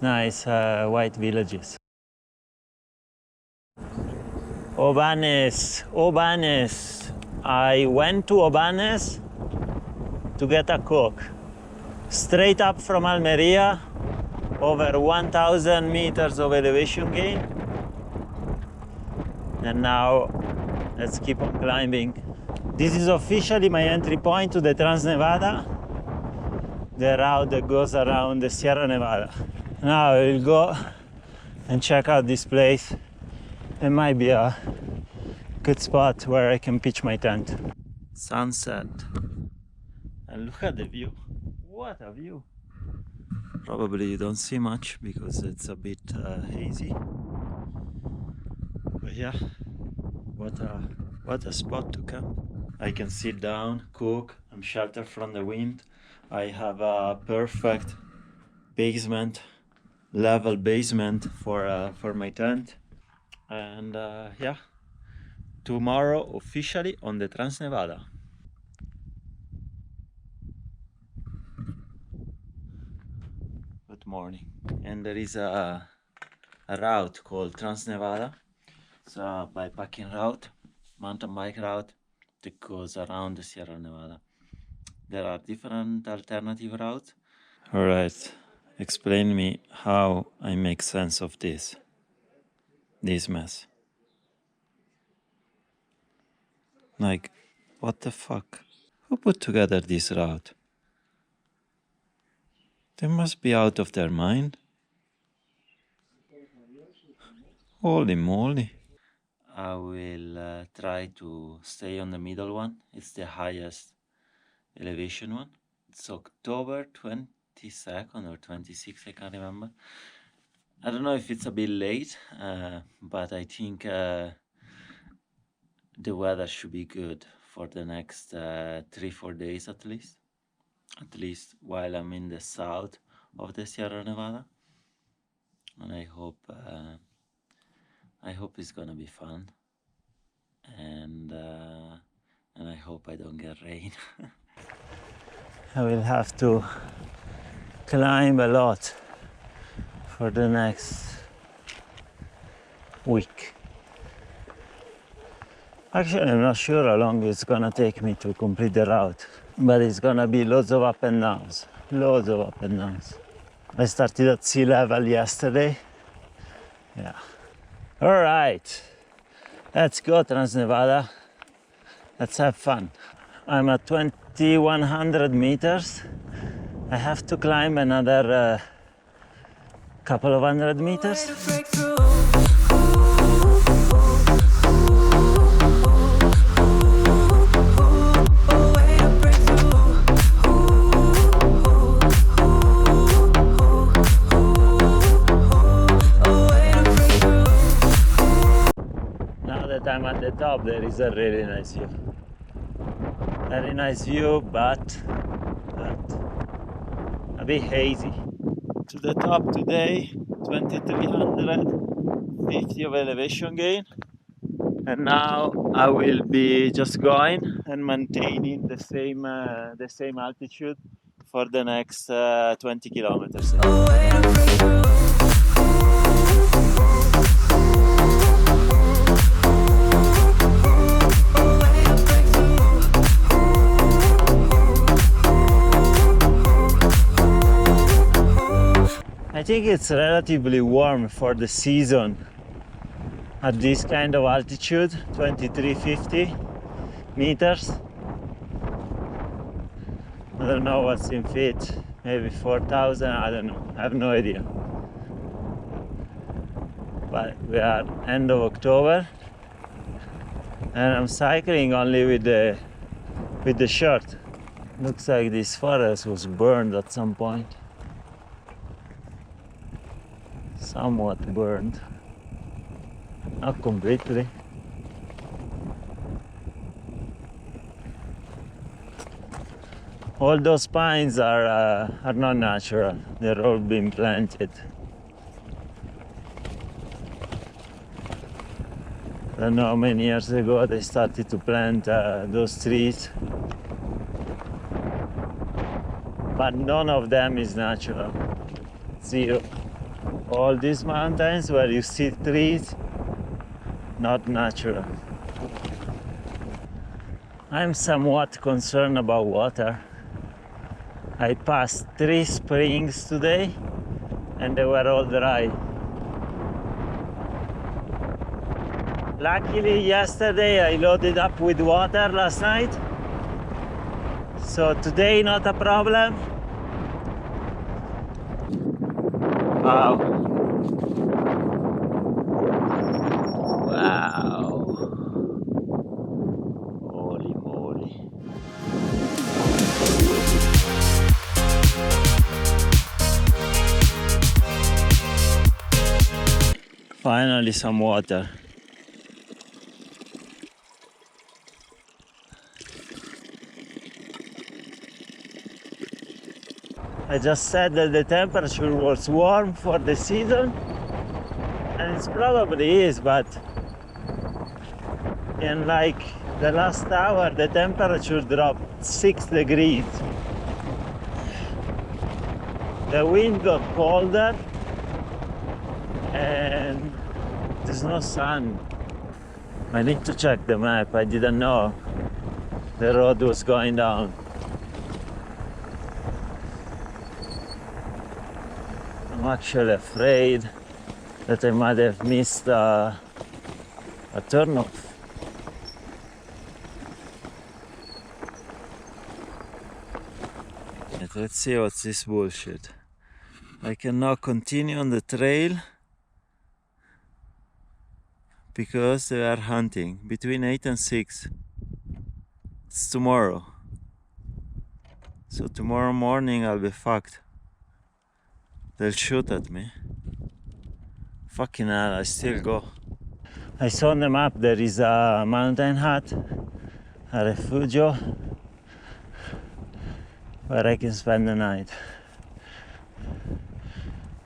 Nice white villages. Obanes, Obanes. I went to Obanes to get a Coke. Straight up from Almeria, over 1,000 meters of elevation gain. And now let's keep on climbing. This is officially my entry point to the Transnevada, the route that goes around the Sierra Nevada. Now I will go and check out this place. It might be a good spot where I can pitch my tent. Sunset. And look at the view. What a view. Probably you don't see much because it's a bit hazy. But yeah, what a spot to camp. I can sit down, cook, I'm sheltered from the wind. I have a perfect basement, level basement for my tent. And yeah, tomorrow officially on the Transnevada. Good morning. And there is a route called Transnevada. It's a bikepacking route, mountain bike route that goes around the Sierra Nevada. There are different alternative routes. All right, explain me how I make sense of this mess. Like, what the fuck? Who put together this route? They must be out of their mind. Holy moly. I will try to stay on the middle one. It's the highest elevation one. It's October 22nd or 26th, I can't remember. I don't know if it's a bit late, but I think the weather should be good for the next 3-4 days at least while I'm in the south of the Sierra Nevada. And I hope it's gonna be fun, and I hope I don't get rain. I will have to climb a lot for the next week. Actually, I'm not sure how long it's gonna take me to complete the route, but it's gonna be loads of up and downs, loads of up and downs. I started at sea level yesterday. Yeah. All right, let's go Transnevada. Let's have fun. I'm at 2,100 meters. I have to climb another couple of hundred meters. I'm at the top, there is a really nice view. Very nice view, but a bit hazy. To the top today, 2,350 of elevation gain. And now I will be just going and maintaining the same altitude for the next 20 kilometers. I think it's relatively warm for the season at this kind of altitude, 2,350 meters. I don't know what's in feet, maybe 4,000, I don't know, I have no idea. But we are end of October and I'm cycling only with the shirt. Looks like this forest was burned at some point. Somewhat burned, not completely. All those pines are not natural, they're all being planted. I don't know how many years ago they started to plant those trees, but none of them is natural, zero. All these mountains where you see trees, not natural. I'm somewhat concerned about water. I passed 3 springs today and they were all dry. Luckily yesterday I loaded up with water last night, so today not a problem. Wow. Wow. Holy moly. Finally some water. I just said that the temperature was warm for the season, and it probably is, but in like the last hour the temperature dropped 6 degrees. The wind got colder and there's no sun. I need to check the map. I didn't know the road was going down. I'm actually afraid that I might have missed a turnoff. Let's see what's this bullshit. I cannot continue on the trail because they are hunting between 8 and 6. It's tomorrow. So tomorrow morning I'll be fucked. They'll shoot at me. Fucking hell, I still go. I saw on the map there is a mountain hut, a refugio, where I can spend the night.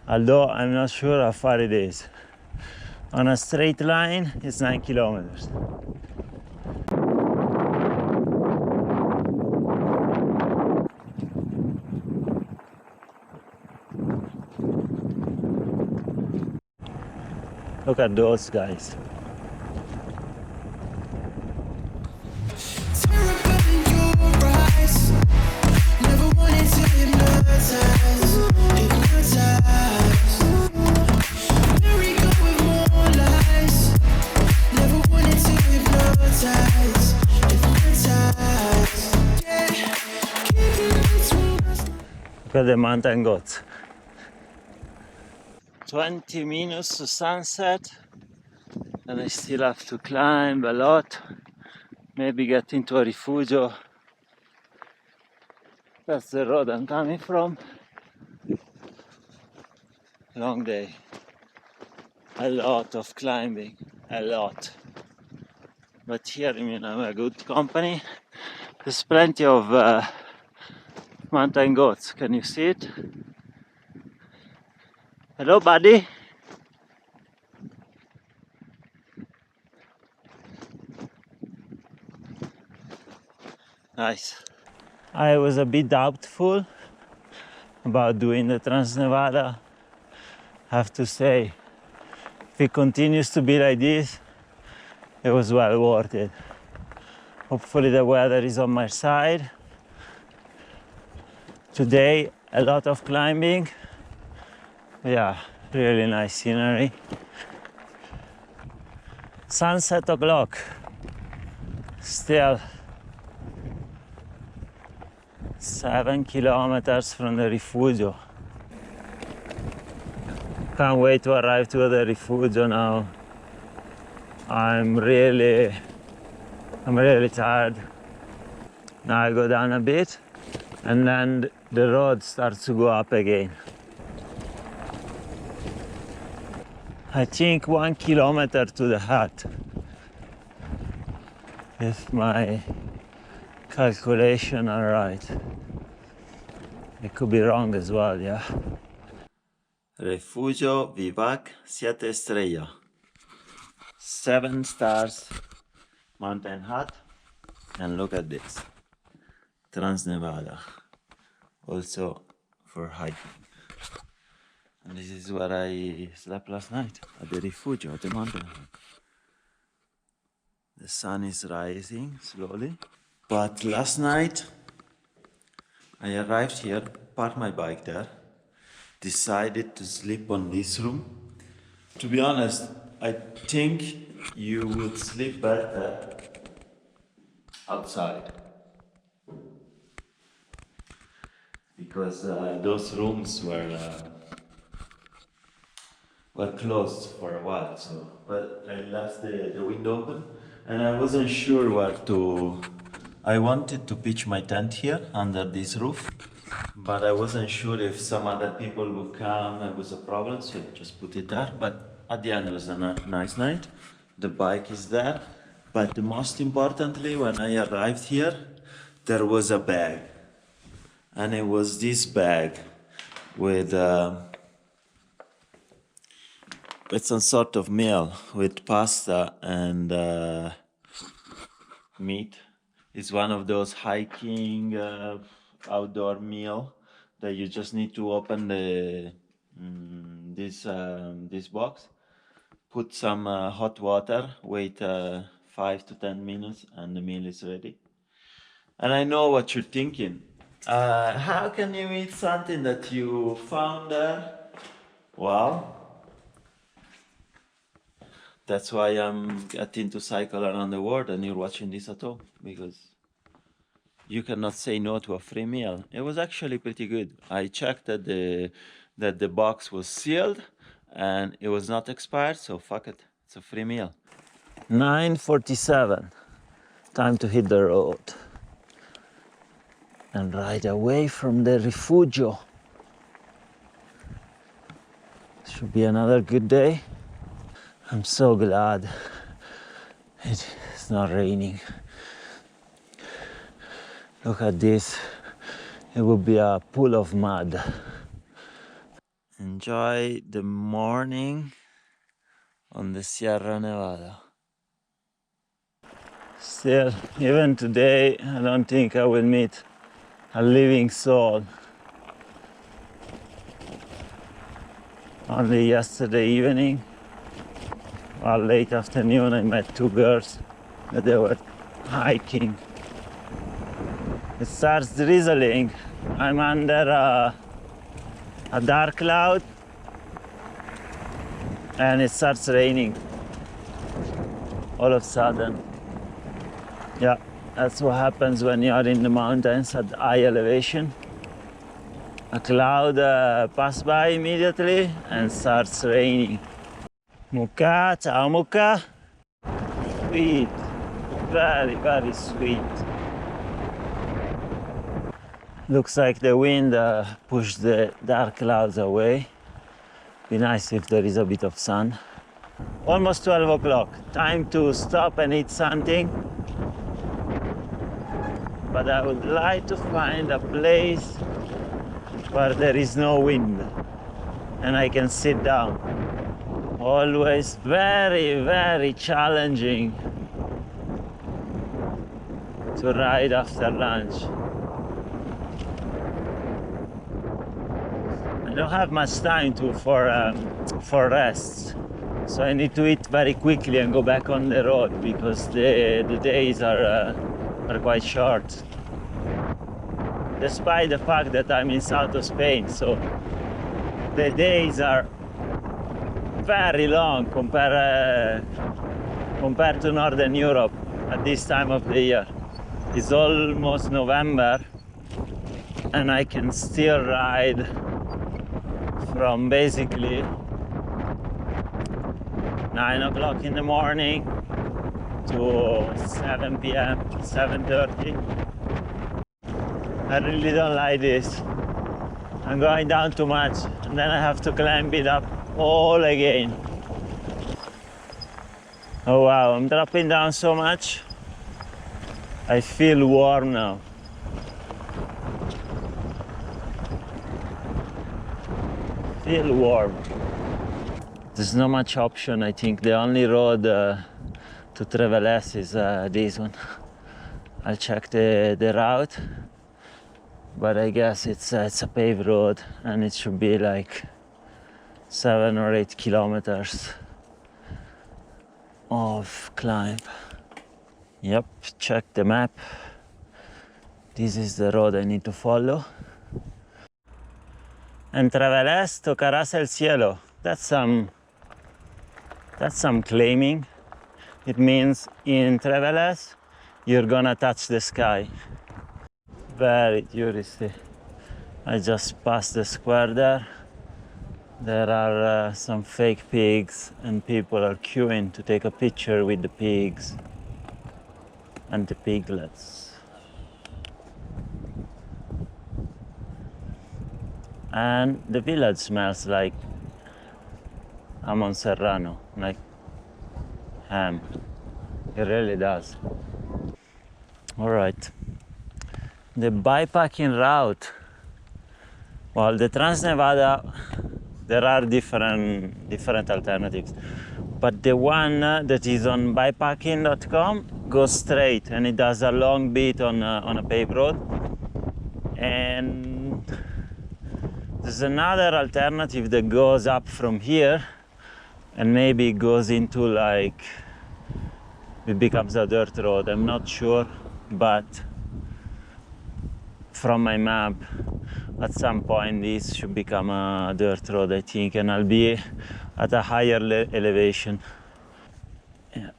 Although I'm not sure how far it is. On a straight line, it's 9 kilometers. Look at those guys. Look at the mountain goats. 20 minutes to sunset, and I still have to climb a lot. Maybe get into a refugio. That's the road I'm coming from. Long day. A lot of climbing. A lot. But here I'm a good company. There's plenty of mountain goats. Can you see it? Hello, buddy. Nice. I was a bit doubtful about doing the Transnevada. I have to say, if it continues to be like this, it was well worth it. Hopefully the weather is on my side. Today, a lot of climbing. Yeah, really nice scenery. Sunset o'clock. Still 7 kilometers from the refugio. Can't wait to arrive to the refugio now. I'm really tired. Now I go down a bit and then the road starts to go up again. I think 1 kilometer to the hut, if my calculation are right. It could be wrong as well, yeah. Refugio Vivac 7 estrella. 7 stars mountain hut. And look at this. Transnevada. Also for hiking. And this is where I slept last night, at the refugio, at the mountain. The sun is rising slowly. But last night, I arrived here, parked my bike there, decided to sleep on this room. To be honest, I think you would sleep better outside. Because those rooms were closed for a while, so but I left the window open, and I wasn't sure where to. I wanted to pitch my tent here under this roof, but I wasn't sure if some other people would come. It was a problem, so I just put it there. But at the end, it was a nice night. The bike is there, but most importantly, when I arrived here, there was a bag, and it was this bag with. With some sort of meal with pasta and meat. It's one of those hiking outdoor meal that you just need to open this box, put some hot water, wait 5 to 10 minutes, and the meal is ready. And I know what you're thinking. How can you eat something that you found there? Well, that's why I'm getting to cycle around the world and you're watching this at home, because you cannot say no to a free meal. It was actually pretty good. I checked that the box was sealed and it was not expired, so fuck it. It's a free meal. 9:47. Time to hit the road and ride away from the refugio. Should be another good day. I'm so glad it's not raining. Look at this. It would be a pool of mud. Enjoy the morning on the Sierra Nevada. Still, even today, I don't think I will meet a living soul. Only yesterday evening, or late afternoon, I met two girls that they were hiking. It starts drizzling. I'm under a dark cloud and it starts raining all of a sudden. Yeah, that's what happens when you are in the mountains at high elevation. A cloud passes by immediately and starts raining. Muka, ciao Muka. Sweet, very, very sweet. Looks like the wind pushed the dark clouds away. Be nice if there is a bit of sun. Almost 12 o'clock. Time to stop and eat something. But I would like to find a place where there is no wind and I can sit down. Always very, very challenging to ride after lunch. I don't have much time for rest, so I need to eat very quickly and go back on the road because the days are quite short. Despite the fact that I'm in south of Spain, so the days are very long compared to Northern Europe at this time of the year. It's almost November and I can still ride from basically 9 o'clock in the morning to 7 p.m., 7:30. I really don't like this. I'm going down too much and then I have to climb it up all again. Oh wow, I'm dropping down so much. I feel warm now. Feel warm. There's not much option. I think the only road to Trevelez is this one. I'll check the route, but I guess it's a paved road and it should be like 7 or 8 kilometers of climb. Yep, check the map. This is the road I need to follow. Entreverás, tocarás el cielo. That's some claiming. It means in entreverás, you're gonna touch the sky. Very touristy. I just passed the square there. There are some fake pigs and people are queuing to take a picture with the pigs and the piglets. And the village smells like jamón serrano, like ham. It really does. All right. The bikepacking route. Well, the Transnevada, there are different alternatives. But the one that is on bikepacking.com goes straight and it does a long bit on a paved road. And there's another alternative that goes up from here and maybe goes into like, it becomes a dirt road. I'm not sure, but from my map, at some point this should become a dirt road, I think, and I'll be at a higher elevation. Yeah.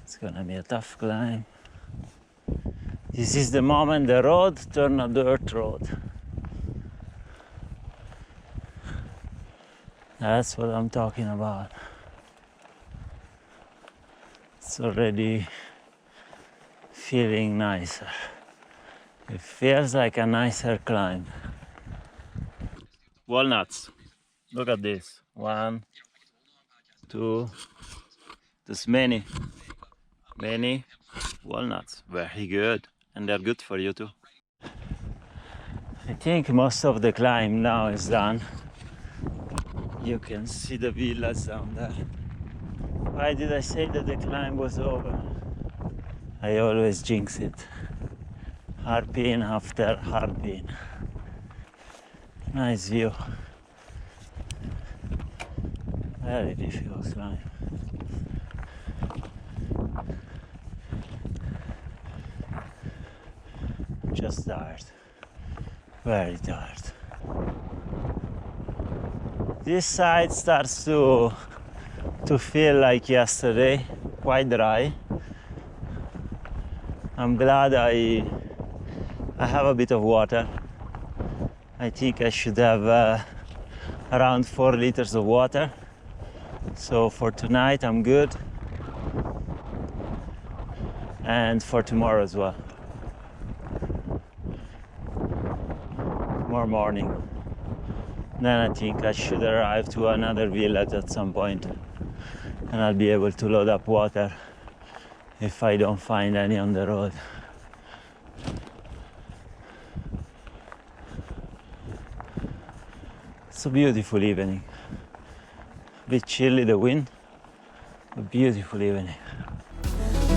It's gonna be a tough climb. This is the moment the road turns a dirt road. That's what I'm talking about. It's already feeling nicer. It feels like a nicer climb. Walnuts. Look at this. 1, 2. There's many walnuts. Very good. And they're good for you too. I think most of the climb now is done. You can see the villas down there. Why did I say that the climb was over? I always jinx it. Hairpin after hairpin. Nice view. Very difficult climb. Just tired. Very tired. This side starts to feel like yesterday, quite dry. I'm glad I have a bit of water. I think I should have around 4 liters of water. So for tonight I'm good. And for tomorrow as well. Tomorrow morning. Then I think I should arrive to another village at some point. And I'll be able to load up water if I don't find any on the road. It's a beautiful evening. A bit chilly, the wind. A beautiful evening.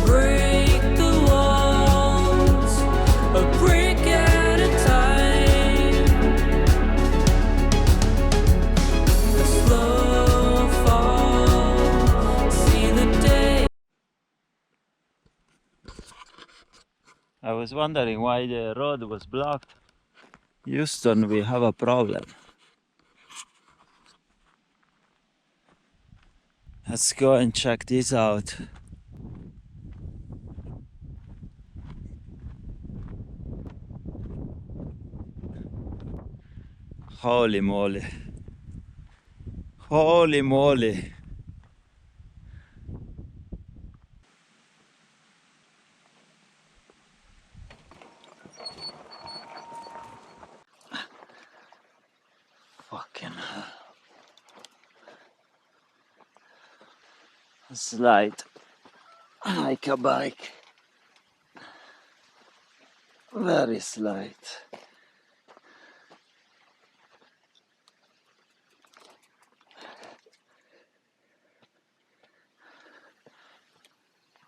Break the walls, a brick at a time. A slow fall, see the day. I was wondering why the road was blocked. Houston, we have a problem. Let's go and check this out. Holy moly. Holy moly. Fucking hell. Slide like a bike. Very slight.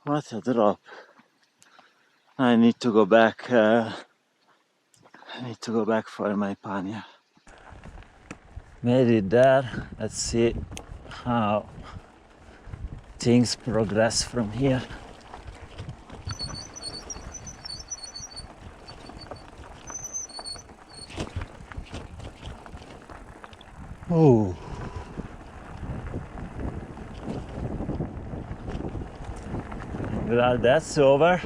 What a drop. I need to go back. I need to go back for my panya. Made it there. Let's see how things progress from here. Oh. Glad that's over.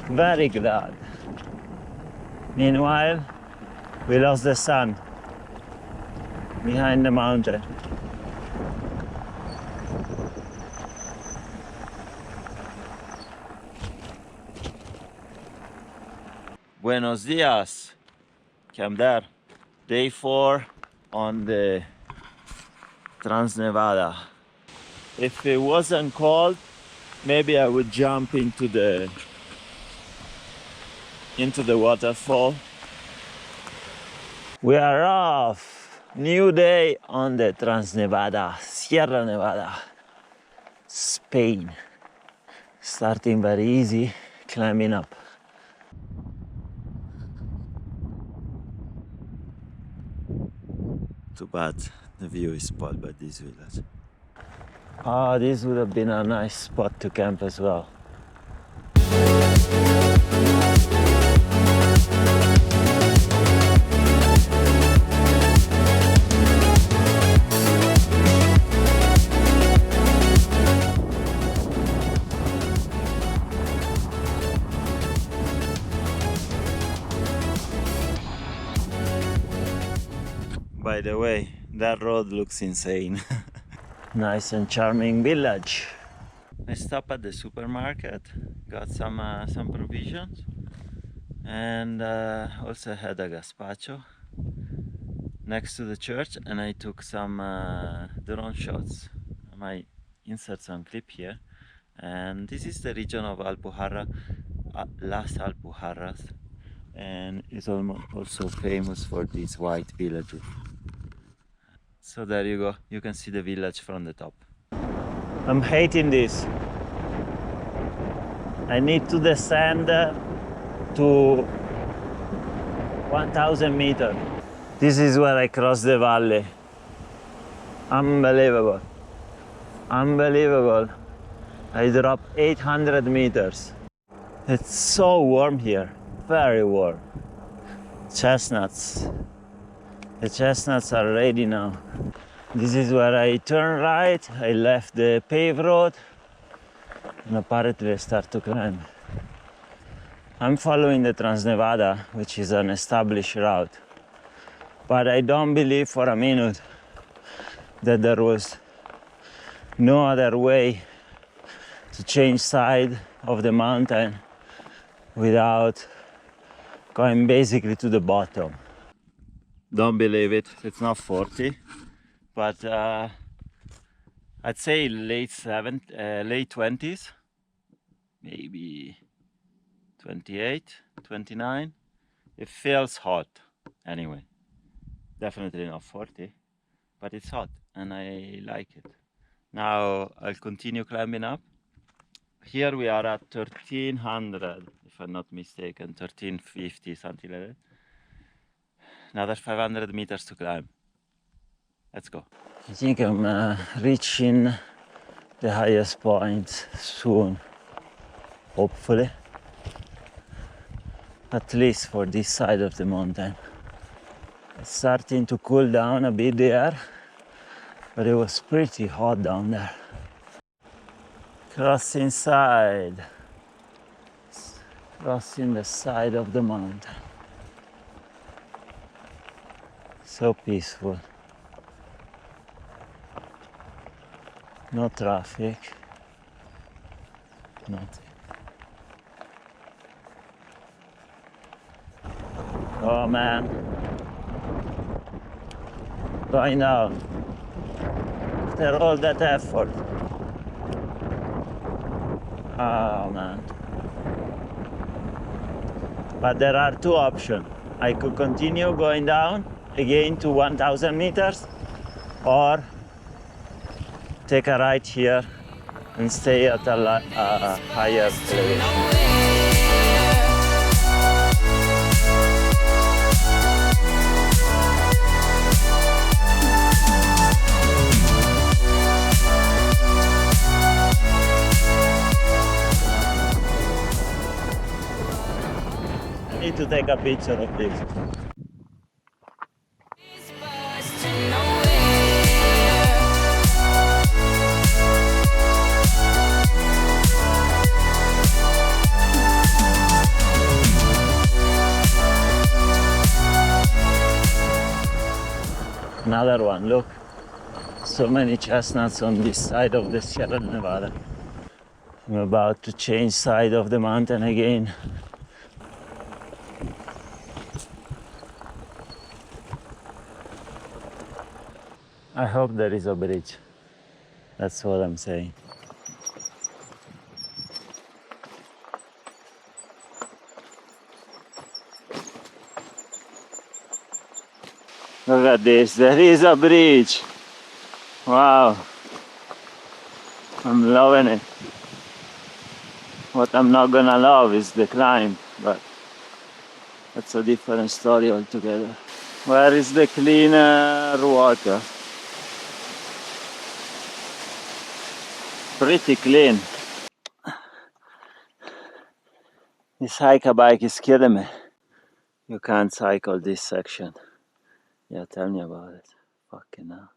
Very glad. Meanwhile, we lost the sun behind the mountain. Buenos dias. Came there. Day 4 on the Transnevada. If it wasn't cold, maybe I would jump into the waterfall. We are off. New day on the Transnevada, Sierra Nevada, Spain. Starting very easy, climbing up. Too bad the view is spoiled by this village. Ah, this would have been a nice spot to camp as well. By the way, that road looks insane. Nice and charming village. I stopped at the supermarket, got some provisions, and also had a gazpacho next to the church, and I took some drone shots. I might insert some clip here. And this is the region of Alpujarra, Las Alpujarras, and it's also famous for these white villages. So there you go, you can see the village from the top. I'm hating this. I need to descend to 1,000 meters. This is where I cross the valley. Unbelievable. Unbelievable. I dropped 800 meters. It's so warm here, very warm. Chestnuts. The chestnuts are ready now. This is where I turn right, I left the paved road, and apparently I start to climb. I'm following the Transnevada, which is an established route. But I don't believe for a minute that there was no other way to change side of the mountain without going basically to the bottom. Don't believe it, it's not 40, but I'd say late 20s, maybe 28, 29. It feels hot anyway. Definitely not 40, but it's hot and I like it. Now I'll continue climbing up. Here we are at 1300, if I'm not mistaken, 1350, something like that. Another 500 meters to climb. Let's go. I think I'm reaching the highest point soon, hopefully. At least for this side of the mountain. It's starting to cool down a bit there, but it was pretty hot down there. Crossing side. Crossing the side of the mountain. So peaceful. No traffic. Nothing. Oh man. Going down. After all that effort. Oh man. But there are two options. I could continue going down again to 1,000 meters, or take a right here and stay at a higher elevation. take a picture of this. Bus to nowhere. Another one, look. So many chestnuts on this side of the Sierra Nevada. I'm about to change side of the mountain again. I hope there is a bridge. That's what I'm saying. Look at this, there is a bridge. Wow. I'm loving it. What I'm not gonna love is the climb, but that's a different story altogether. Where is the cleaner water? Pretty clean. This hiker bike is killing me. You can't cycle this section. Yeah, tell me about it. Fucking hell.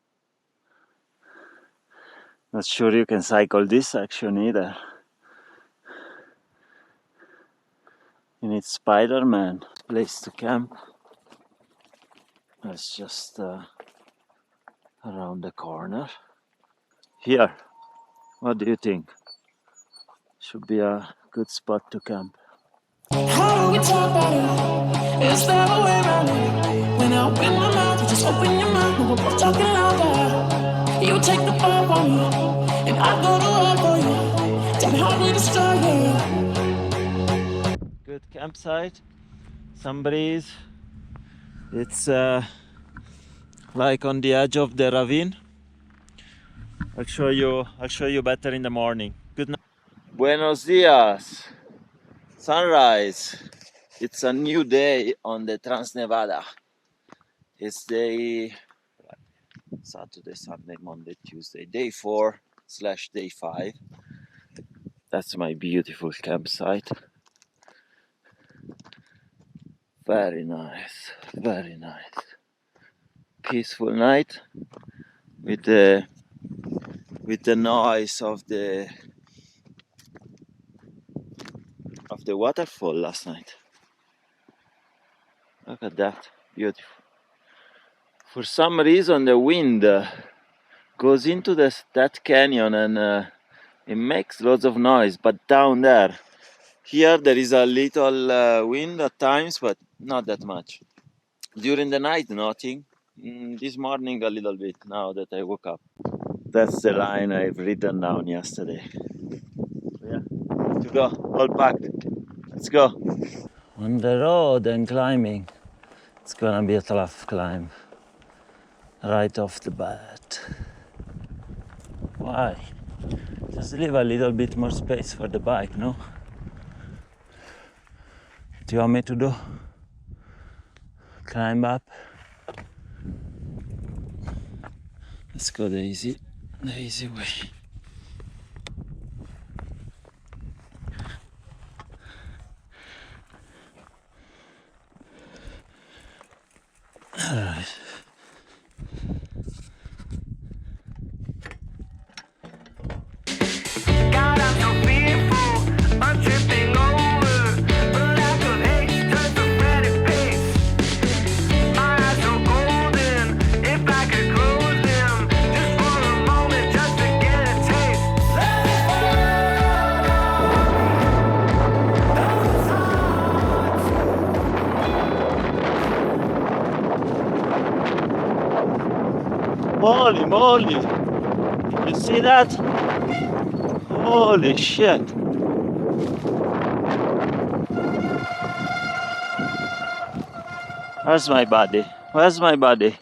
Not sure you can cycle this section either. You need Spider-Man place to camp. It's just around the corner. Here, what do you think? Should be a good spot to camp. How do we talk about it? Is there a way around it? When I open my mouth, you just open your mouth. And we're both talking louder. You take the fall for me, and I go to war for you. Tell me how we destroy you. Good campsite, some breeze. It's like on the edge of the ravine. I'll show you better in the morning. Good night. Buenos dias. Sunrise. It's a new day on the Transnevada. It's Saturday, Sunday, Monday, Tuesday, day 4/day 5. That's my beautiful campsite. Very nice, very nice. Peaceful night with the noise of the waterfall last night. Look at that, beautiful. For some reason the wind goes into that canyon and it makes lots of noise, but down there, here there is a little wind at times, but not that much. During the night, nothing. This morning a little bit, now that I woke up. That's the line I've written down yesterday. Yeah, to go, all packed. Let's go. On the road and climbing, it's gonna be a tough climb. Right off the bat. Why? Just leave a little bit more space for the bike, no? What do you want me to do? Climb up? Let's go the easy way. All right. God, I'm so fearful, I'm tripping over, but I could hate just a frantic pace. My eyes so golden, if I could close them, just for a moment, just to get a taste. Let it Holy moly! You see that? Holy shit! Where's my body? Where's my body?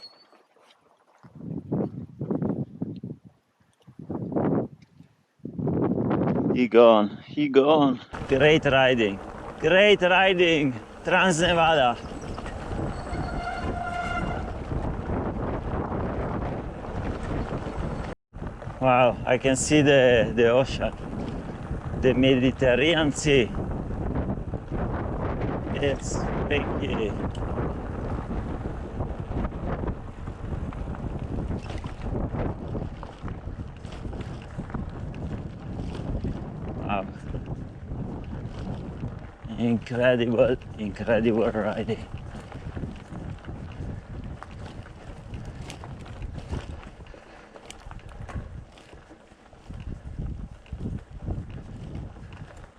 He gone. He gone. Great riding. Great riding. Transnevada. Wow, I can see the ocean, the Mediterranean Sea. It's big. Yeah. Wow. Incredible, incredible riding.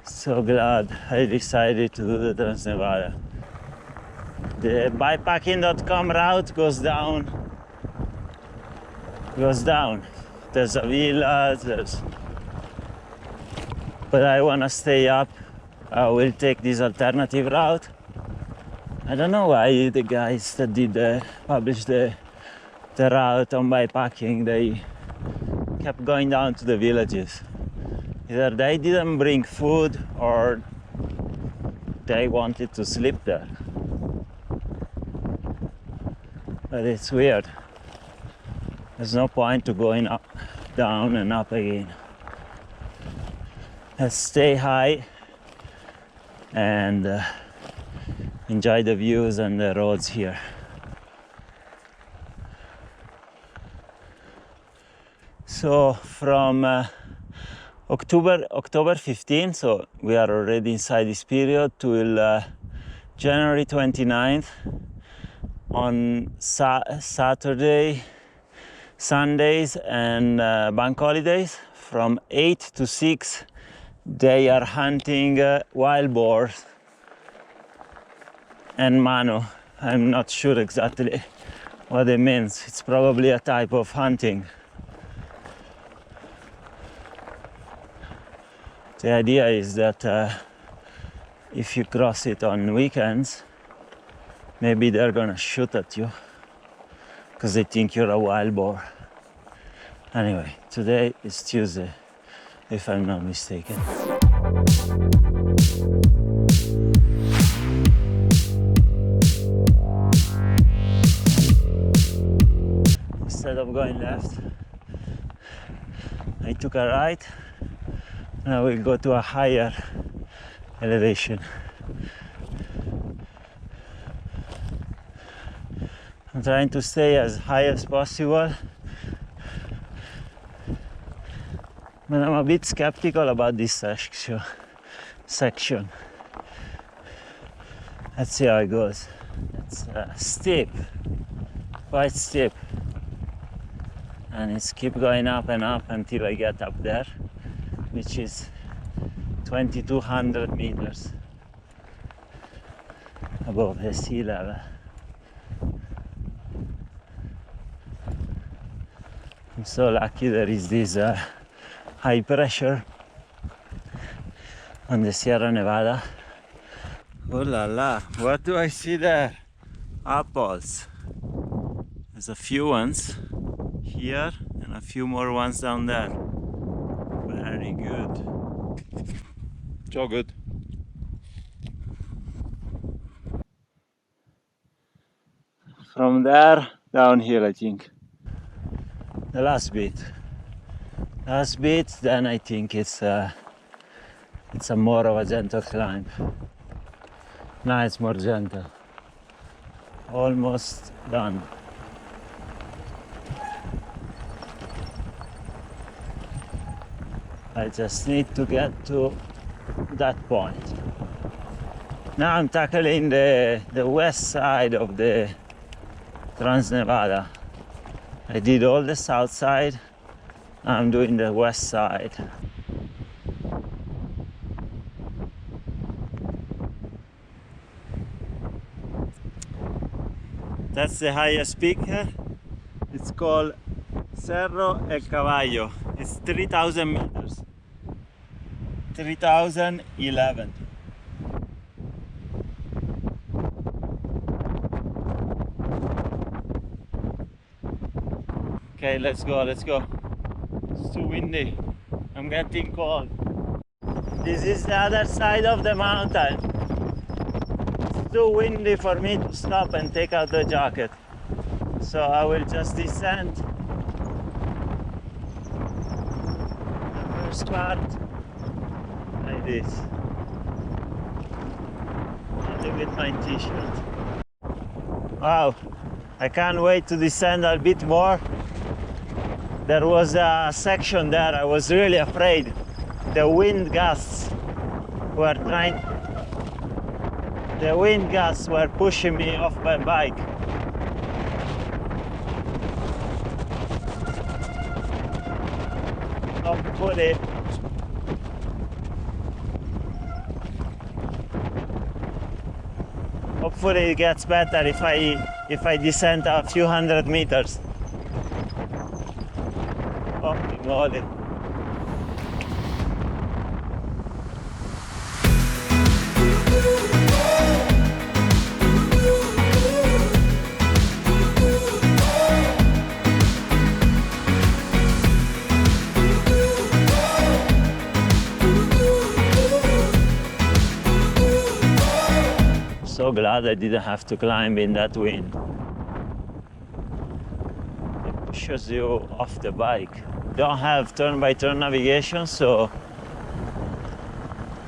So glad I decided to do the Transnevada. The bikepacking.com route goes down. There's a villa, but I wanna stay up. I will take this alternative route. I don't know why the guys that did publish the route on bikepacking, they kept going down to the villages. Either they didn't bring food or they wanted to sleep there. But it's weird. There's no point to going up, down and up again. Let's stay high and enjoy the views and the roads here. So from October 15, so we are already inside this period, till January 29th, on Saturday, Sundays and bank holidays, from 8 to 6, they are hunting wild boars and mano. I'm not sure exactly what it means. It's probably a type of hunting. The idea is that if you cross it on weekends, maybe they're gonna shoot at you because they think you're a wild boar. Anyway, today is Tuesday, if I'm not mistaken. Instead of going left, I took a right. Now we'll go to a higher elevation. I'm trying to stay as high as possible, but I'm a bit skeptical about this section. Let's see how it goes. It's steep, quite steep, and it's keep going up and up until I get up there, which is 2,200 meters above the sea level. I'm so lucky there is this high pressure on the Sierra Nevada. Oh la la, what do I see there? Apples. There's a few ones here and a few more ones down there. Very good. So good. From there, downhill, I think. The last bit, then I think it's a more of a gentle climb. Now it's more gentle. Almost done. I just need to get to that point. Now I'm tackling the west side of the Transnevada. I did all the south side, I'm doing the west side. That's the highest peak here. It's called Cerro El Caballo. It's 3,000 meters. 3,011. Okay, let's go. It's too windy. I'm getting cold. This is the other side of the mountain. It's too windy for me to stop and take out the jacket. So I will just descend the first part like this. Only with my t-shirt. Wow, I can't wait to descend a bit more. There was a section there, I was really afraid. The wind gusts were pushing me off my bike. Hopefully it gets better if I descend a few hundred meters. Holy moly. So glad I didn't have to climb in that wind. It pushes you off the bike. Don't have turn-by-turn navigation, so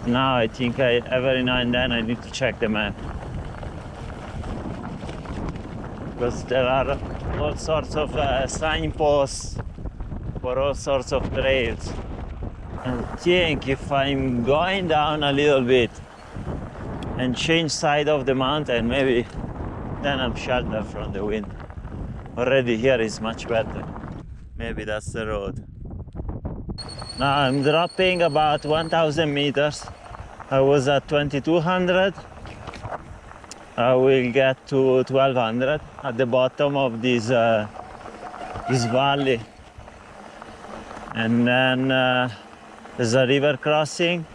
now I think every now and then I need to check the map. Because there are all sorts of signposts for all sorts of trails. I think if I'm going down a little bit and change side of the mountain, maybe then I'm sheltered from the wind. Already here is much better. Maybe that's the road. Now I'm dropping about 1,000 meters. I was at 2,200. I will get to 1,200 at the bottom of this valley. And then there's a river crossing.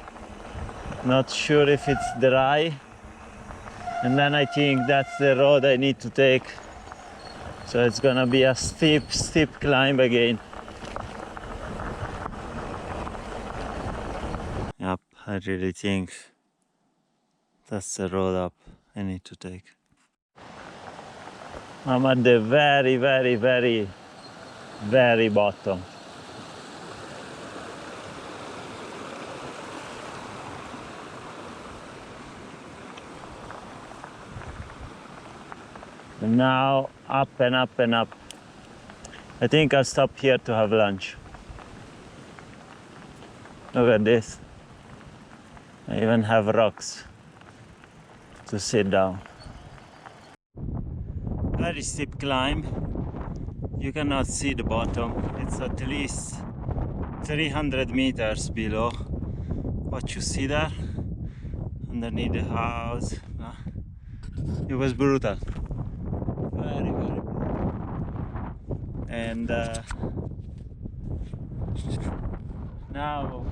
Not sure if it's dry. And then I think that's the road I need to take. So it's gonna be a steep climb again. Yep, I really think that's the road up I need to take. I'm at the very bottom. And now up and up and up. I think I'll stop here to have lunch. Look at this. I even have rocks to sit down. Very steep climb. You cannot see the bottom. It's at least 300 meters below what you see there underneath the house. It was brutal. Very brutal. And now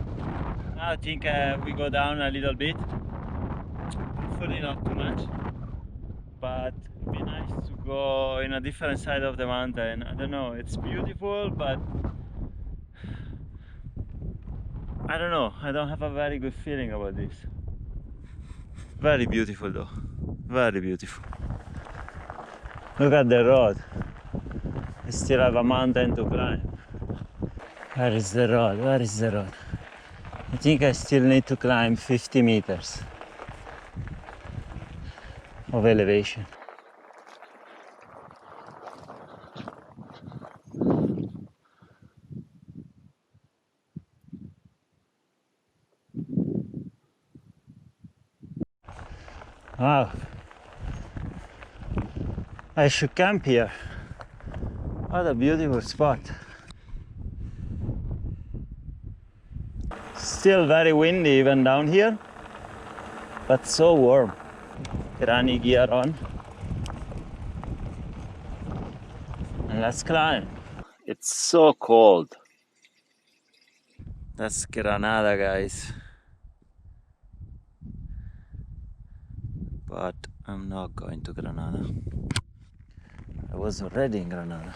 I think we go down a little bit. Hopefully not too much, but it'd be nice to go in a different side of the mountain. I don't know, it's beautiful, but I don't know, I don't have a very good feeling about this. Very beautiful though, very beautiful. Look at the road. I still have a mountain to climb. Where is the road? Where is the road? I think I still need to climb 50 meters of elevation. Wow. I should camp here. What a beautiful spot. Still very windy even down here, but so warm. Granny gear on. And let's climb. It's so cold. That's Granada, guys. But I'm not going to Granada. I was already in Granada.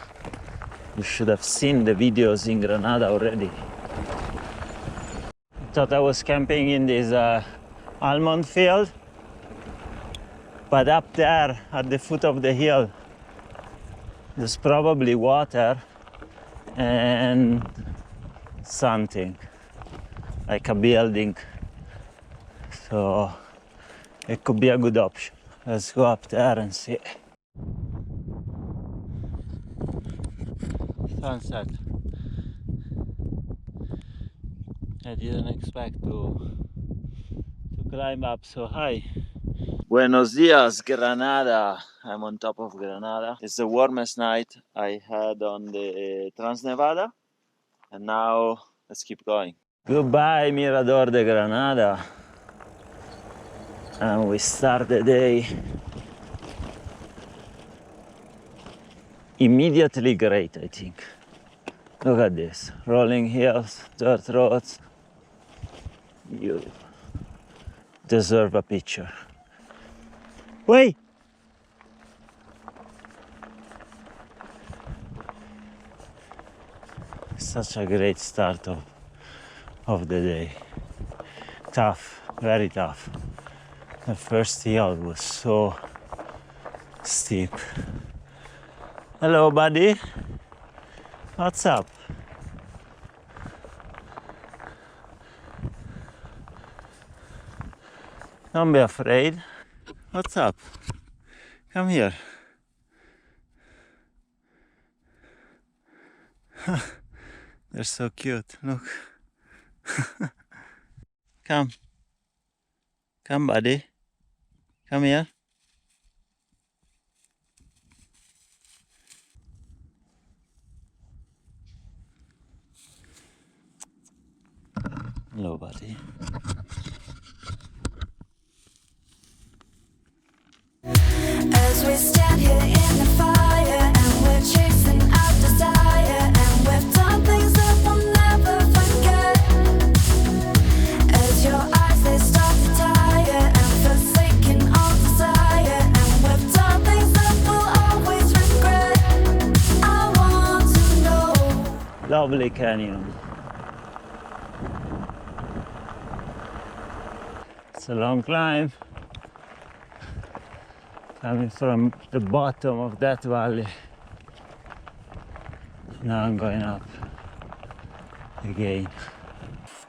You should have seen the videos in Granada already. I thought I was camping in this almond field, but up there at the foot of the hill there's probably water and something like a building, so it could be a good option. Let's go up there and see. Sunset. I didn't expect to climb up so high. Buenos dias, Granada. I'm on top of Granada. It's the warmest night I had on the Transnevada, and now let's keep going. Goodbye, Mirador de Granada. And we start the day immediately great, I think. Look at this, rolling hills, dirt roads. You deserve a picture. Wait! Such a great start of the day. Tough, very tough. The first hill was so steep. Hello, buddy. What's up? Don't be afraid. What's up? Come here. They're so cute. Look. Come. Come, buddy. Come here. Hello, buddy. As we stand here in the fire, and we're chasing our desire, and we've done things that we'll never forget. As your eyes they start to tire, and forsaken all desire, and we've done things that we'll always regret. I want to know. Lovely canyon. It's a long climb. Coming from the bottom of that valley. Now I'm going up again.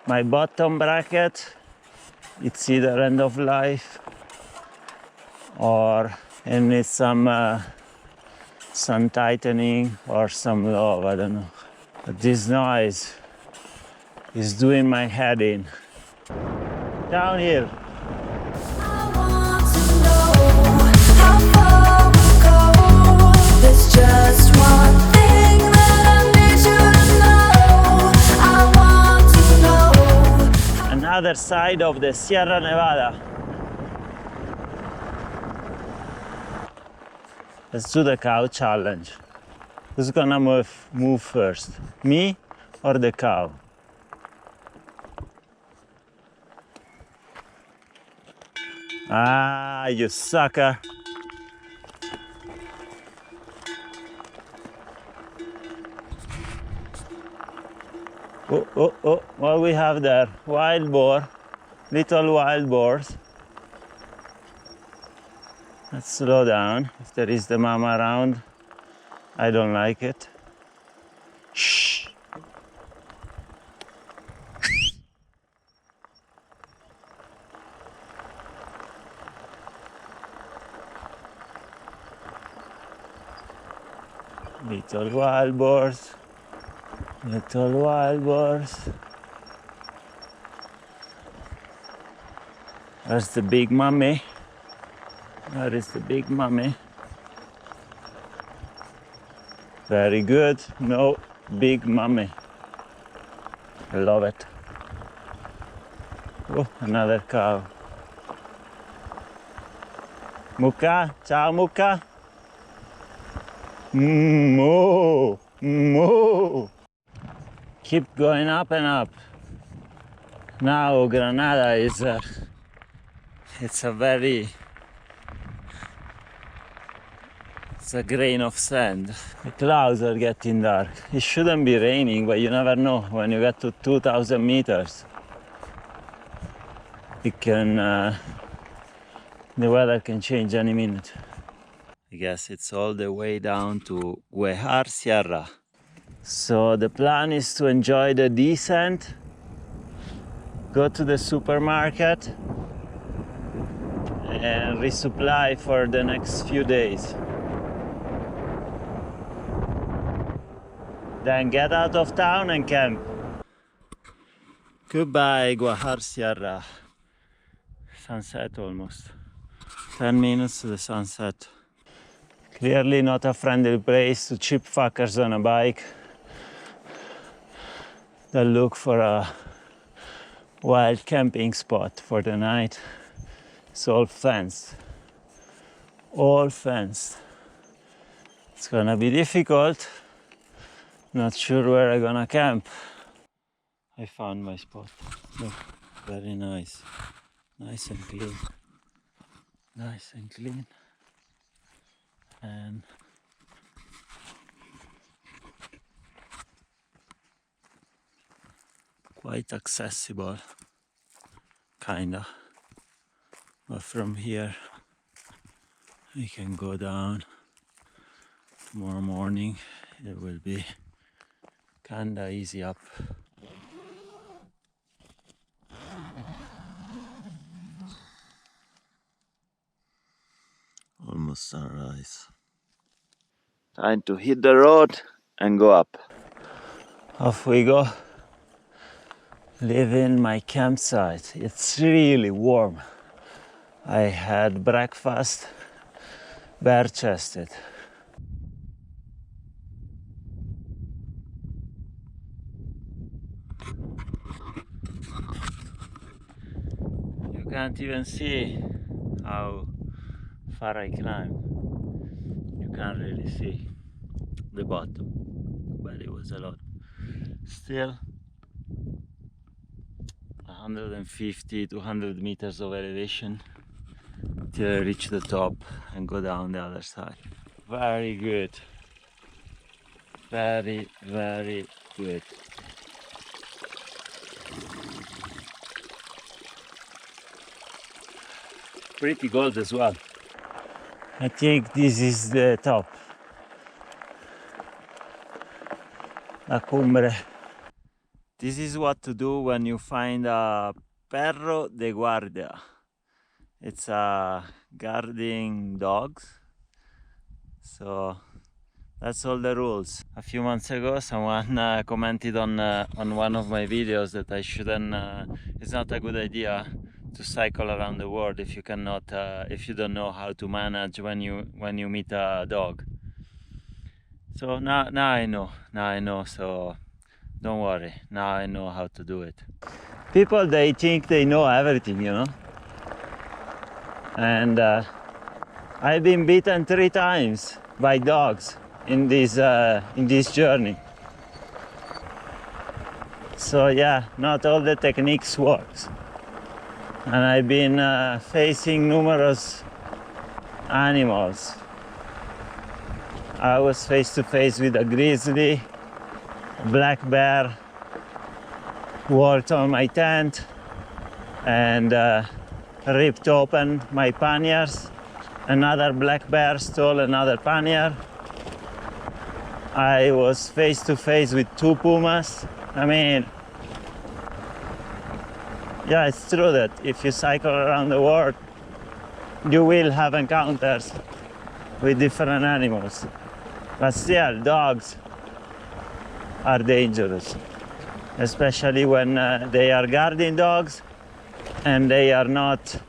My bottom bracket, it's either end of life or it needs some tightening or some love, I don't know. But this noise is doing my head in. Down here. I want to know how far we'll go. There's just one thing that I need you to know. I want to know. Another side of the Sierra Nevada. Let's do the cow challenge. Who's gonna move first? Me or the cow? Ah, you sucker. Oh, oh, oh, what we have there? Wild boar, little wild boars. Let's slow down. If there is the mama around, I don't like it. Shh. Little wild boars, little wild boars. There's the big mummy. Where is the big mummy? Very good. No big mummy. I love it. Oh, another cow. Muka, ciao Muka. Moo, moo. Keep going up and up. Now Granada is it's a grain of sand. The clouds are getting dark. It shouldn't be raining, but you never know. When you get to 2,000 meters, it can the weather can change any minute. I guess it's all the way down to Guejar Sierra. So the plan is to enjoy the descent, go to the supermarket, and resupply for the next few days. then get out of town and camp. Goodbye, Guajar Sierra. Sunset almost. 10 minutes to the sunset. Clearly not a friendly place to cheap fuckers on a bike that look for a wild camping spot for the night. It's all fenced. All fenced. It's gonna be difficult. Not sure where I'm gonna camp. I found my spot. Look, very nice. Nice and clean. Nice and clean. And quite accessible, kinda. But from here we can go down. Tomorrow morning it will be kinda easy up. Almost sunrise. Time to hit the road and go up. Off we go. Leaving my campsite. It's really warm. I had breakfast bare-chested. You can't even see how far I climbed. You can't really see the bottom, but it was a lot. Still 150 to 100 meters of elevation till I reach the top and go down the other side. Very good. Very, very good. Pretty cold as well. I think this is the top. La cumbre. This is what to do when you find a perro de guardia. It's a guarding dogs. So that's all the rules. A few months ago, someone commented on one of my videos that I shouldn't. It's not a good idea to cycle around the world if you cannot, if you don't know how to manage when you meet a dog. So now I know. Now I know. So don't worry. Now I know how to do it. People, they think they know everything, you know. And I've been bitten 3 times by dogs in this journey. So yeah, not all the techniques works. And I've been facing numerous animals. I was face to face with a grizzly, a black bear walked on my tent and ripped open my panniers. Another black bear stole another pannier. I was face to face with 2 pumas. I mean, yeah, it's true that if you cycle around the world, you will have encounters with different animals. But still, dogs are dangerous, especially when they are guarding dogs and they are not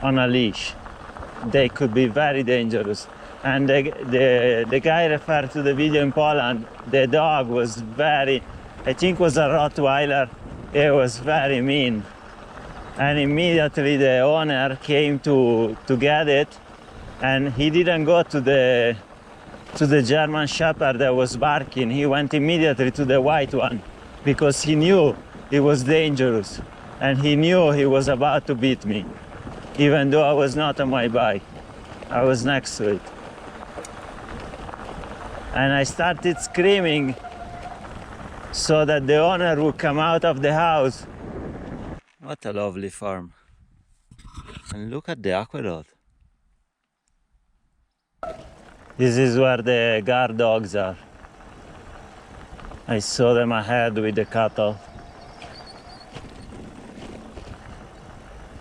on a leash. They could be very dangerous. And the guy referred to the video in Poland. The dog was very, I think was a Rottweiler. It was very mean. And immediately the owner came to get it, and he didn't go to the German Shepherd that was barking. He went immediately to the white one because he knew it was dangerous and he knew he was about to beat me, even though I was not on my bike. I was next to it. And I started screaming so that the owner would come out of the house. What a lovely farm. And look at the aqueduct. This is where the guard dogs are. I saw them ahead with the cattle.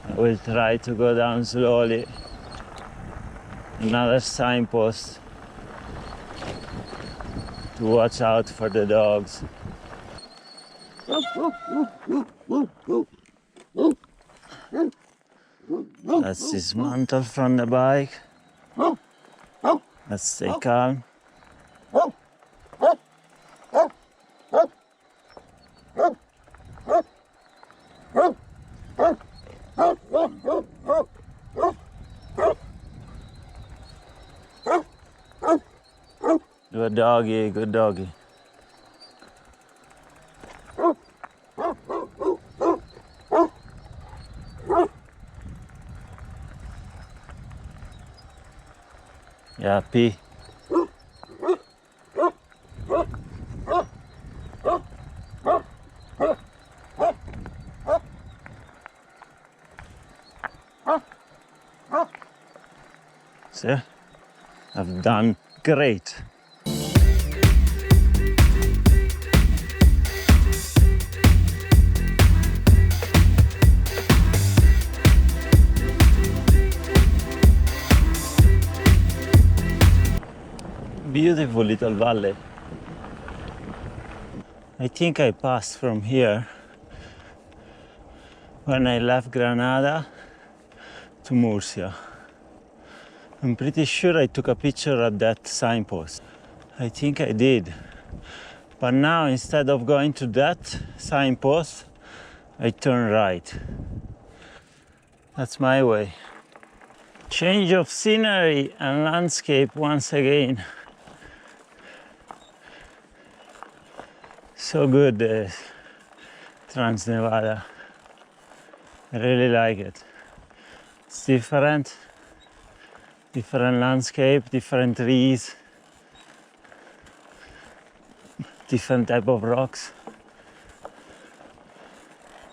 I will try to go down slowly. Another signpost to watch out for the dogs. Let's dismantle from the bike. Let's stay calm. Good doggy, good doggy. Yeah, pee. See, I've done great. Beautiful little valley. I think I passed from here when I left Granada to Murcia. I'm pretty sure I took a picture at that signpost. I think I did. But now instead of going to that signpost, I turn right. That's my way. Change of scenery and landscape once again. So good, Transnevada. I really like it. It's different landscape, different trees, different type of rocks.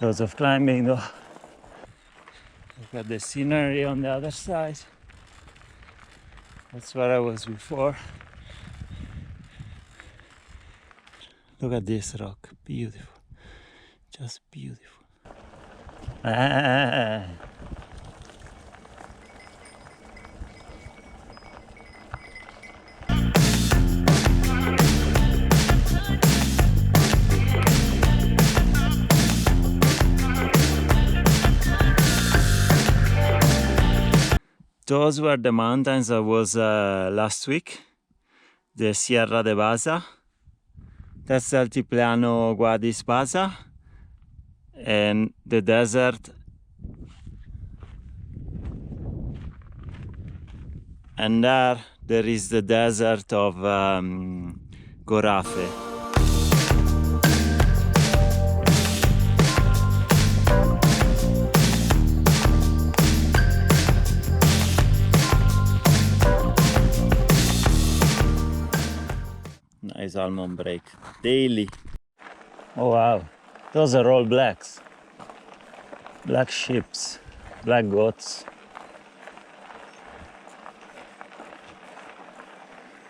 Lots of climbing though. Look at the scenery on the other side. That's where I was before. Look at this rock, beautiful, just beautiful. Those were the mountains I was last week, the Sierra de Baza. That's the Altiplano Guadix Baza, and the desert. And there is the desert of Gorafe. Nice almond break, daily. Oh wow, those are all blacks. Black sheep, black goats.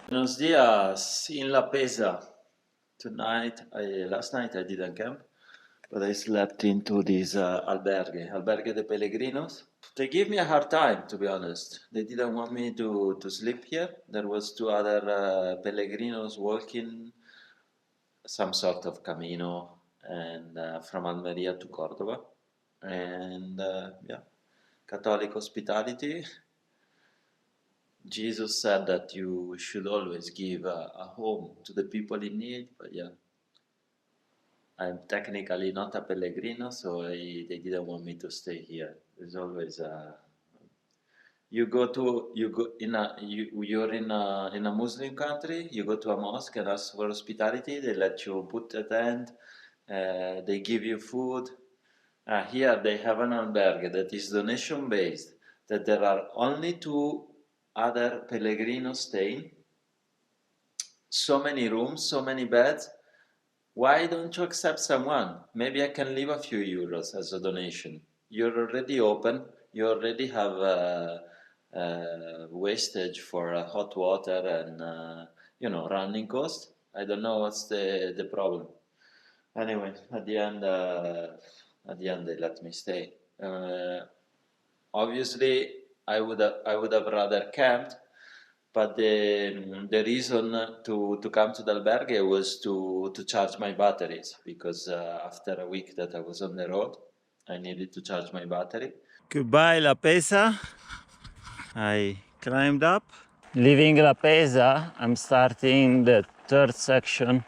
Buenos dias, in La Pesa. Last night I didn't camp, but I slept into this albergue de peregrinos. They gave me a hard time, to be honest. They didn't want me to sleep here. There was two other peregrinos walking some sort of camino and from Almeria to Cordoba. And yeah, Catholic hospitality. Jesus said that you should always give a home to the people in need, but yeah, I'm technically not a pellegrino, so they didn't want me to stay here. There's always you're in a Muslim country, you go to a mosque and ask for hospitality, they let you put a tent, they give you food. Here they have an albergue that is donation based, that there are only two other pellegrinos staying, so many rooms, so many beds. Why don't you accept someone? Maybe I can leave a few euros as a donation. You're already open, you already have wastage for hot water and running cost. I don't know what's the problem. Anyway, at the end they let me stay. Obviously I would have rather camped, But the reason to come to the albergue was to charge my batteries, because after a week that I was on the road, I needed to charge my battery. Goodbye La Pesa. I climbed up. Leaving La Pesa, I'm starting the third section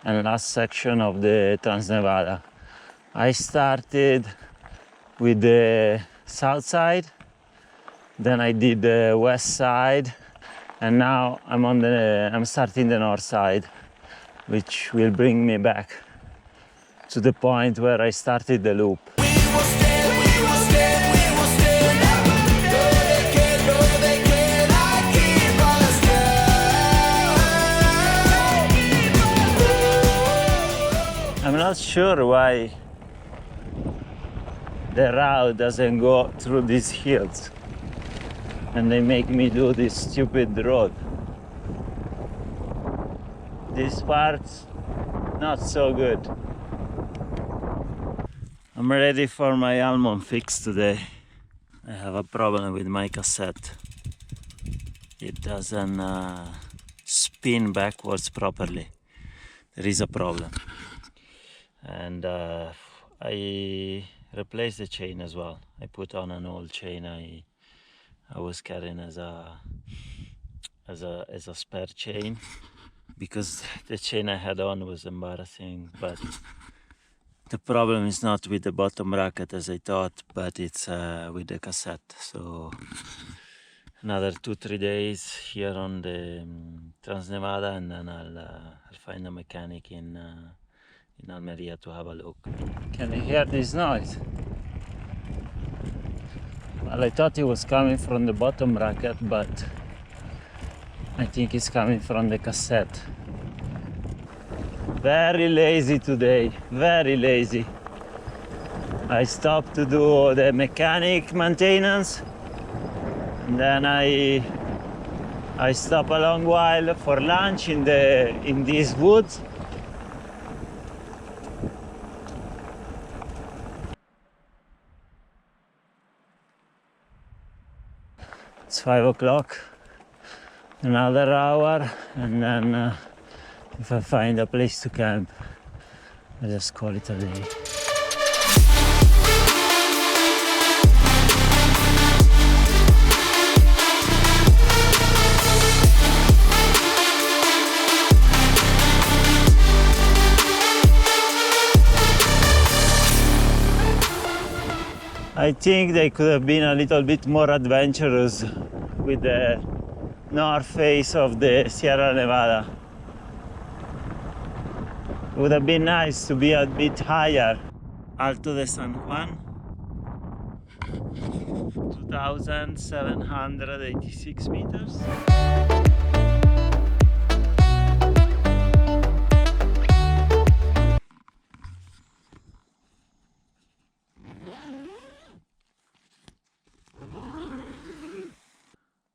and last section of the Transnevada. I started with the south side, then I did the west side, and now I'm starting the north side, which will bring me back to the point where I started the loop. I'm not sure why the route doesn't go through these hills and they make me do this stupid road. This part's not so good. I'm ready for my almond fix today. I have a problem with my cassette. It doesn't spin backwards properly. There is a problem. And I replaced the chain as well. I put on an old chain I was carrying as a spare chain, because the chain I had on was embarrassing. But the problem is not with the bottom bracket as I thought, but it's with the cassette. So another 2-3 days here on the Transnevada, and then I'll find a mechanic in Almeria to have a look. Can you hear this noise? Well, I thought it was coming from the bottom bracket, but I think it's coming from the cassette. Very lazy today, very lazy. I stopped to do the mechanic maintenance, and then I stopped a long while for lunch in these woods. It's 5 o'clock, another hour, and then if I find a place to camp, I just call it a day. I think they could have been a little bit more adventurous with the north face of the Sierra Nevada. It would have been nice to be a bit higher. Alto de San Juan, 2,786 meters.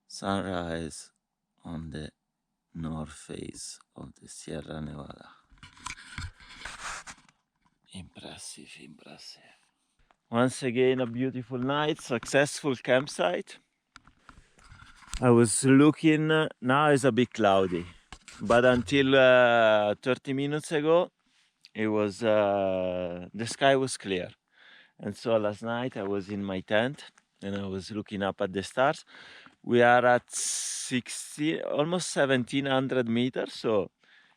Sunrise on the north face of the Sierra Nevada. Impressive, impressive. Once again, a beautiful night, successful campsite. I was looking, now it's a bit cloudy, but until 30 minutes ago, it was the sky was clear. And so last night I was in my tent and I was looking up at the stars. We are at almost 1700 meters, so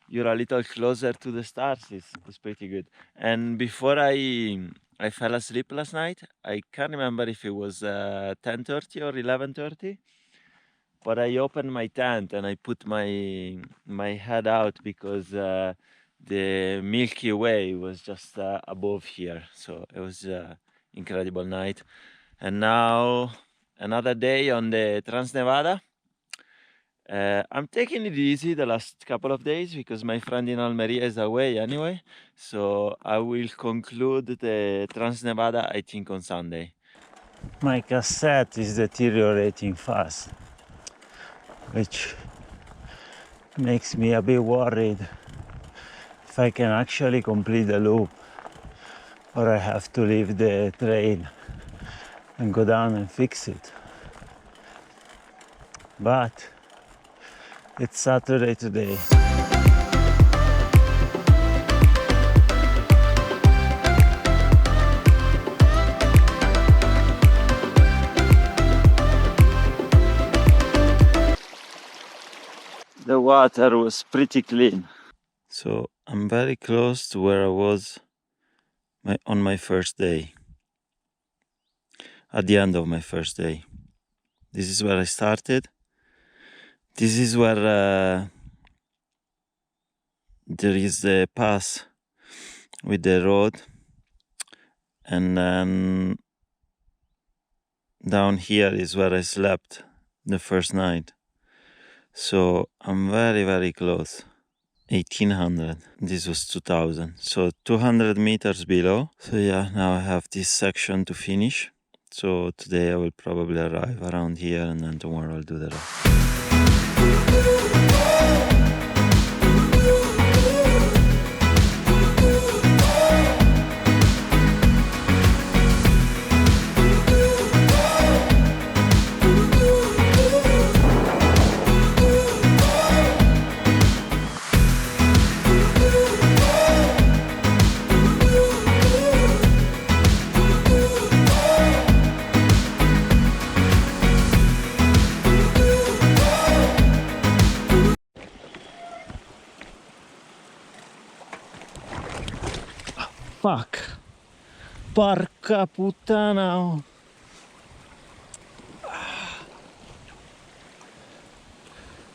you're a little closer to the stars. It's pretty good. And before I fell asleep last night, I can't remember if it was 10:30 or 11:30, but I opened my tent and I put my head out because the Milky Way was just above here. So it was an incredible night. And now another day on the Transnevada. I'm taking it easy the last couple of days because my friend in Almeria is away anyway. So I will conclude the Transnevada, I think, on Sunday. My cassette is deteriorating fast, which makes me a bit worried if I can actually complete the loop, or I have to leave the trail and go down and fix it. But It's Saturday today. The water was pretty clean. So I'm very close to where I was on my first day. At the end of my first day. This is where I started. This is where there is the pass with the road, and then down here is where I slept the first night. So I'm very, very close. 1800. This was 2000. So 200 meters below. So yeah, now I have this section to finish. So today I will probably arrive around here, and then tomorrow I'll do the rest. Fuck. Porca puttana.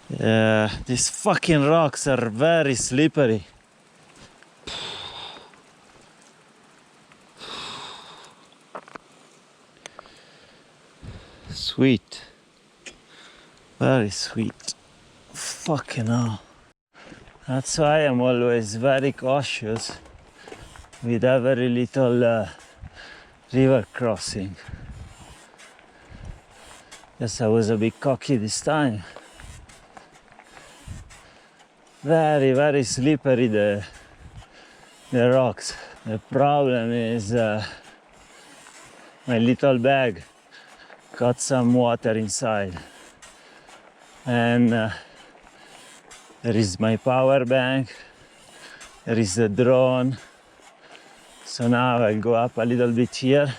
Yeah, these fucking rocks are very slippery. Sweet. Very sweet. Fucking hell. That's why I'm always very cautious with every little river crossing. Yes, I was a bit cocky this time. Very, very slippery the rocks. The problem is my little bag got some water inside, and there is my power bank, there is the drone. So now I'll go up a little bit here,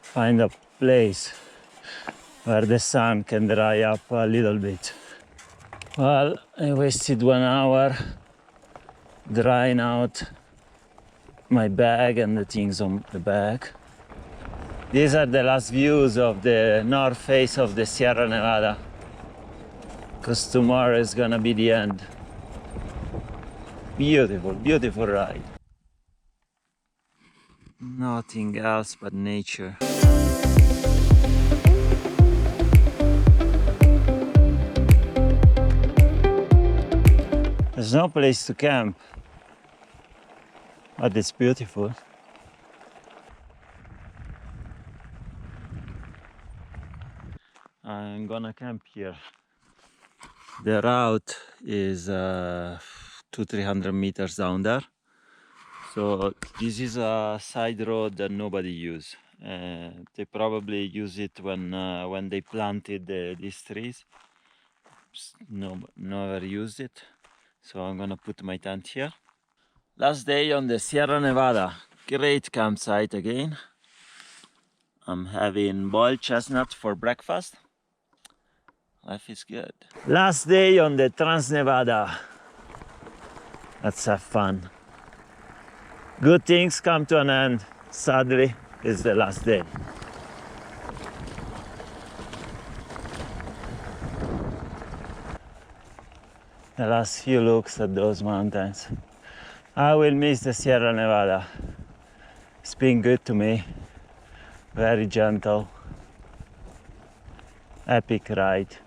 find a place where the sun can dry up a little bit. Well, I wasted 1 hour drying out my bag and the things on the bag. These are the last views of the north face of the Sierra Nevada, because tomorrow is gonna be the end. Beautiful, beautiful ride. Nothing else but nature. There's no place to camp, but it's beautiful. I'm gonna camp here. The route is 200-300 meters down there. So this is a side road that nobody uses. They probably use it when they planted these trees. No, never used it. So I'm gonna put my tent here. Last day on the Sierra Nevada. Great campsite again. I'm having boiled chestnut for breakfast. Life is good. Last day on the Transnevada. Let's have fun. Good things come to an end. Sadly, it's the last day. The last few looks at those mountains. I will miss the Sierra Nevada. It's been good to me. Very gentle. Epic ride.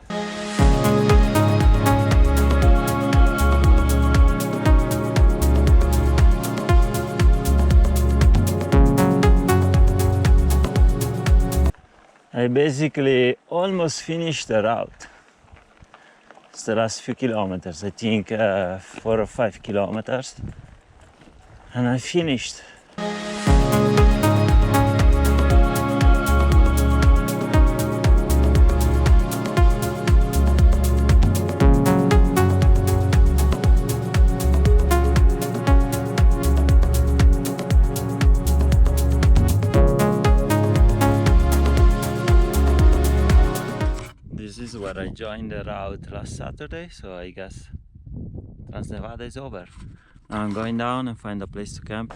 I basically almost finished the route. It's the last few kilometers, I think 4 or 5 kilometers. And I finished. where I joined the route last Saturday, so I guess Transnevada is over. Now I'm going down and find a place to camp.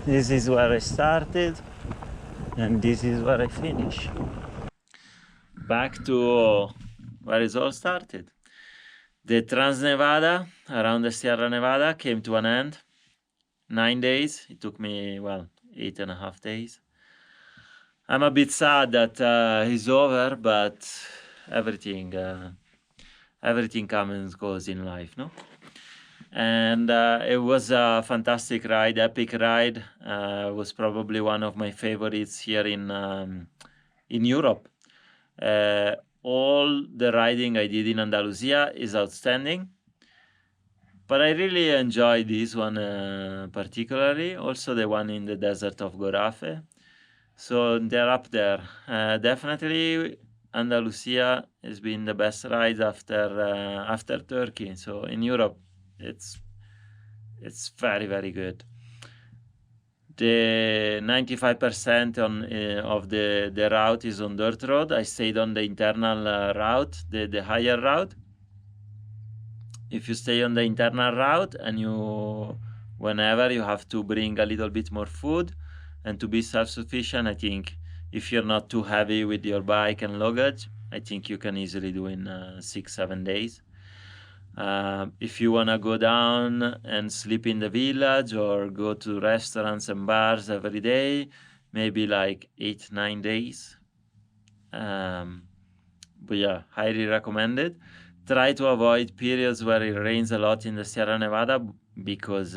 This is where I started, and this is where I finish. Back to where it all started. The Transnevada around the Sierra Nevada came to an end. 9 days. It took me, well, 8.5 days. I'm a bit sad that it's over, but everything comes and goes in life, no? And it was a fantastic ride, epic ride. It was probably one of my favorites here in Europe. All the riding I did in Andalusia is outstanding, but I really enjoyed this one particularly, also the one in the desert of Gorafe. So they're up there. Definitely Andalusia has been the best ride after Turkey. So in Europe, it's very, very good. The 95% of the route is on dirt road. I stayed on the internal route, the higher route. If you stay on the internal route and whenever you have to bring a little bit more food and to be self-sufficient, I think if you're not too heavy with your bike and luggage, I think you can easily do in 6-7 days. If you want to go down and sleep in the village or go to restaurants and bars every day, maybe like 8-9 days. But yeah, highly recommended. Try to avoid periods where it rains a lot in the Sierra Nevada, because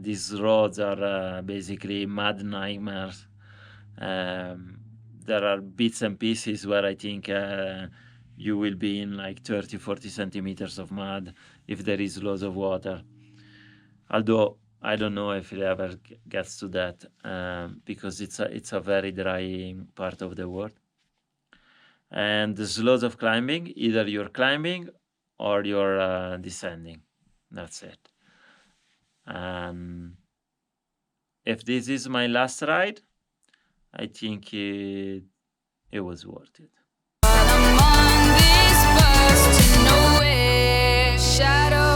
these roads are basically mud nightmares. There are bits and pieces where I think you will be in like 30-40 centimeters of mud if there is lots of water. Although I don't know if it ever gets to that, because it's a very dry part of the world. And there's lots of climbing. Either you're climbing or you're descending. That's it. If this is my last ride, I think it was worth it. I'm on this bus to nowhere. Shadow